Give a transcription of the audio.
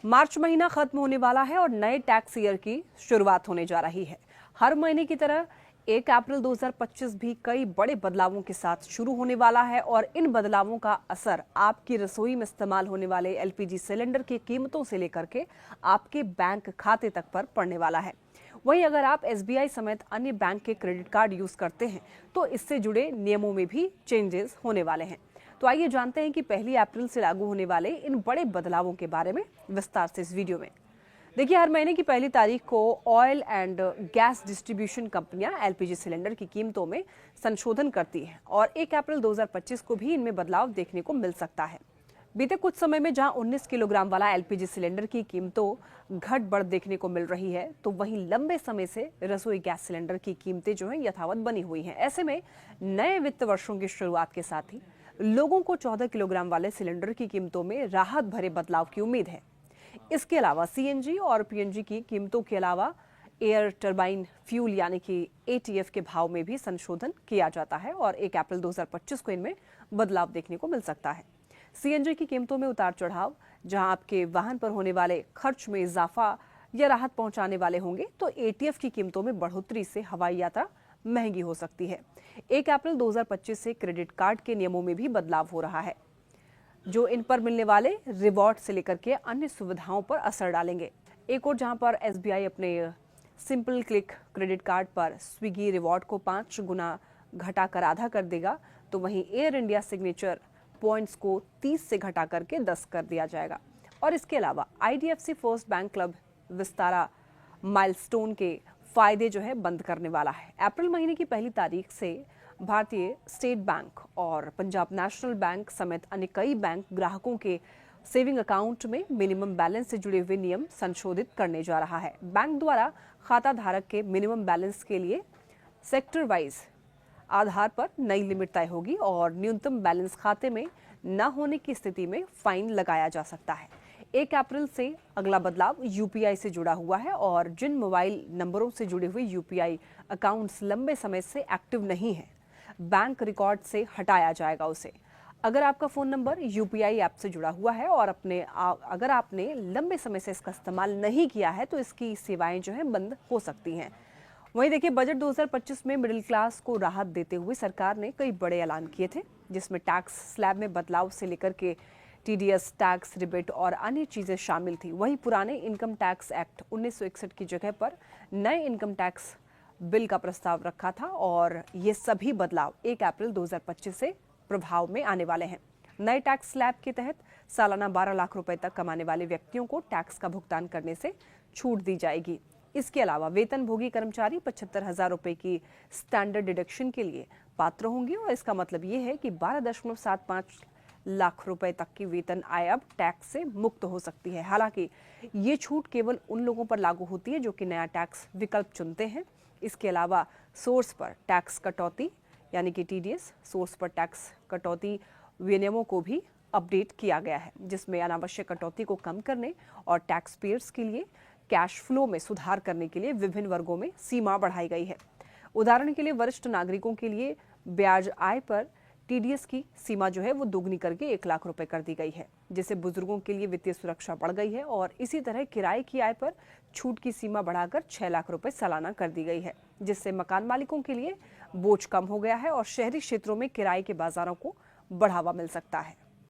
मार्च महीना खत्म होने वाला है और नए टैक्स ईयर की शुरुआत होने जा रही है। हर महीने की तरह 1 अप्रैल 2025 भी कई बड़े बदलावों के साथ शुरू होने वाला है और इन बदलावों का असर आपकी रसोई में इस्तेमाल होने वाले एलपीजी सिलेंडर की कीमतों से लेकर के आपके बैंक खाते तक पर पड़ने वाला है। वहीं अगर आप एसबीआई समेत अन्य बैंक के क्रेडिट कार्ड यूज करते हैं तो इससे जुड़े नियमों में भी चेंजेस होने वाले हैं। तो आइए जानते हैं कि 1 अप्रैल से लागू होने वाले इन बड़े बदलावों के बारे में विस्तार से इस वीडियो में। देखिए, हर महीने की 1 तारीख को ऑयल एंड गैस डिस्ट्रीब्यूशन कंपनियां एलपीजी सिलेंडर की कीमतों में संशोधन करती हैं और 1 अप्रैल 2025 को भी इनमें बदलाव देखने को मिल सकता है। बीते कुछ समय में जहां 19 किलोग्राम वाला एलपीजी सिलेंडर की कीमतों घट बढ़ देखने को मिल रही है, तो वहीं लंबे समय से रसोई गैस सिलेंडर की कीमतें जो हैं यथावत बनी हुई हैं। ऐसे में नए वित्त वर्षों की शुरुआत के साथ ही लोगों को 14 किलोग्राम वाले सिलेंडर की कीमतों में राहत भरे बदलाव की उम्मीद है। इसके अलावा सीएनजी और पीएनजी की कीमतों के अलावा एयर टरबाइन फ्यूल यानी कि एटीएफ के भाव में भी संशोधन किया जाता है और 1 अप्रैल 2025 को इनमें बदलाव देखने को मिल सकता है। सीएनजी की कीमतों में उतार चढ़ाव जहां आपके वाहन पर होने वाले खर्च में इजाफा या राहत पहुंचाने वाले होंगे, तो एटीएफ की कीमतों में बढ़ोतरी से हवाई यात्रा महंगी हो सकती है। 1 अप्रैल 2025 से क्रेडिट कार्ड के नियमों में भी बदलाव हो रहा है, जो इन पर मिलने वाले रिवॉर्ड से लेकर के अन्य सुविधाओं पर असर डालेंगे। एक और जहां पर एसबीआई अपने सिंपल क्लिक क्रेडिट कार्ड पर स्विगी रिवॉर्ड को 5 गुना घटाकर आधा कर देगा, तो वहीं एयर इंडिया सिग्नेचर पॉइंट्स को 30 से घटा करके 10 कर दिया जाएगा। और इसके अलावा IDFC first bank club Vistara milestone के फायदे जो है बंद करने वाला है। अप्रैल महीने की 1 तारीख से भारतीय स्टेट बैंक और पंजाब नेशनल बैंक समेत अन्य कई बैंक ग्राहकों के सेविंग अकाउंट में मिनिमम बैलेंस से जुड़े हुए नियम संशोधित करने जा रहा है। बैंक द्वारा खाता धारक के मिनिमम बैलेंस के लिए सेक्टर वाइज आधार पर नई लिमिट तय होगी और न्यूनतम बैलेंस खाते में न होने की स्थिति में फाइन लगाया जा सकता है। 1 अप्रैल से अगला बदलाव यूपीआई से जुड़ा हुआ है और जिन मोबाइल नंबरों से जुड़े हुए यूपीआई अकाउंट्स लंबे समय से एक्टिव नहीं है, बैंक रिकॉर्ड से हटाया जाएगा उसे। अगर आपका फोन नंबर यूपीआई ऐप से जुड़ा हुआ है और अगर आपने लंबे समय से इसका इस्तेमाल नहीं किया है, तो इसकी सेवाएं जो है बंद हो सकती हैं। वहीं देखिए, बजट 2025 में मिडिल क्लास को राहत देते हुए सरकार ने कई बड़े ऐलान किए थे, जिसमें टैक्स स्लैब में बदलाव से लेकर के टीडीएस टैक्स रिबेट और अन्य चीजें शामिल थी। वहीं पुराने इनकम टैक्स एक्ट 1961 की जगह पर नए इनकम टैक्स बिल का प्रस्ताव रखा था और ये सभी बदलाव 1 अप्रैल 2025 से प्रभाव में आने वाले हैं। नए टैक्स स्लैब के तहत सालाना 12 लाख रुपए तक कमाने वाले व्यक्तियों को टैक्स का भुगतान करने से छूट दी जाएगी। इसके अलावा वेतनभोगी कर्मचारी 75,000 रुपए की स्टैंडर्ड डिडक्शन के लिए पात्र होंगे और इसका मतलब ये है कि 12.75 लाख रुपए तक की वेतन आय अब टैक्स से मुक्त हो सकती है। हालांकि ये छूट केवल उन लोगों पर लागू होती है जो कि नया टैक्स विकल्प चुनते हैं। इसके अलावा सोर्स पर टैक्स कटौती यानी कि टीडीएस सोर्स पर टैक्स कटौती विनियमों को भी अपडेट किया गया है, जिसमें अनावश्यक कटौती को कम करने और टैक्स पेयर्स के लिए कैश फ्लो में सुधार करने के लिए विभिन्न वर्गों में सीमा बढ़ाई गई है। उदाहरण के लिए वरिष्ठ नागरिकों के लिए ब्याज आय पर टीडीएस की सीमा जो है वो दोगुनी करके 1 लाख रुपए कर दी गई है, जिससे बुजुर्गों के लिए वित्तीय सुरक्षा बढ़ गई है। और इसी तरह किराए की आय पर छूट की सीमा बढ़ाकर 6 लाख रुपए सालाना कर दी गई है, जिससे मकान मालिकों के लिए बोझ कम हो गया है और शहरी क्षेत्रों में किराए के बाजारों को बढ़ावा मिल सकता है।